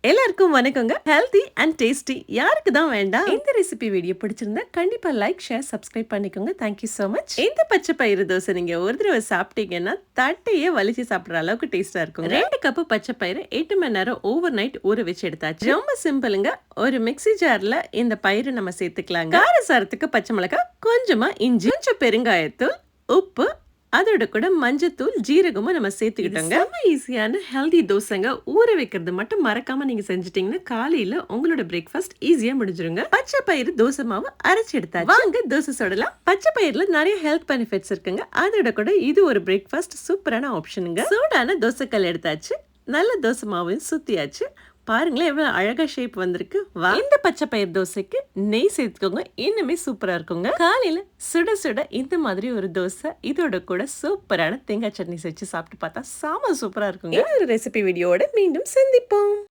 எல்லாருக்கும் வணக்கங்க. Healthy and tasty யாருக்கு தான் வேண்டாம்? இந்த ரெசிபி வீடியோ பிடிச்சிருந்தா கண்டிப்பா லைக், ஷேர், சப்ஸ்கிரைப் பண்ணிக்கோங்க. Thank you so much. இந்த பச்சை பயிறு தோசை நீங்க ஒரு தடவை சாப்பிட்டீங்கன்னா தட்டையே வலிச்சு சாப்பிடுற அளவுக்கு டேஸ்டா இருக்குங்க. 2 கப்பு பச்சை பயிறு 8 மணி நேரம் ஓவர் நைட் ஊற வச்சு எடுத்தாச்சு. ரொம்ப சிம்பிளுங்க. ஒரு மிக்ஸி ஜார்ல இந்த பயிறு நம்ம சேர்த்துக்கலாங்க. காரசாரத்துக்கு பச்சை மிளகாய், கொஞ்சமா இஞ்சி, கொஞ்சம் பெருங்காயத்தூள், உப்பு, அதோட கூட மஞ்சத்தூள், ஜீரகமும் நம்ம சேர்த்துக்கிட்டோங்க. ரொம்ப ஈஸியான ஹெல்தி தோசைங்க. ஊற வைக்கிறது மட்டும் மறக்காம நீங்க செஞ்சுட்டீங்கன்னா காலையில உங்களோட பிரேக்ஃபாஸ்ட் ஈஸியா முடிஞ்சிருங்க. பச்சை பயிறு தோசை மாவு அரைச்சு எடுத்தாச்சு. வாங்க தோசை சுடலாம். பச்சை பயிர்ல நிறைய ஹெல்த் பெனிஃபிட்ஸ் இருக்குங்க. அதோட கூட இது ஒரு பிரேக்ஃபாஸ்ட் சூப்பரான ஆப்ஷனுங்க. சூடான தோசைக்கல் எடுத்தாச்சு. நல்ல தோசை மாவையும் சுத்தியாச்சு. பாருங்களேன் எவ்வளவு அழகா ஷேப் வந்திருக்கு. இந்த பச்சை பயிர் தோசைக்கு நெய் சேர்த்துக்கோங்க. இன்னுமே சூப்பரா இருக்குங்க. காலையில சுட சுட இந்த மாதிரி ஒரு தோசை, இதோட கூட சூப்பரான தேங்காய் சட்னி வச்சு சாப்பிட்டு பார்த்தா சாம சூப்பரா இருக்குங்க. இன்னொரு ரெசிபி வீடியோட மீண்டும் சந்திப்போம்.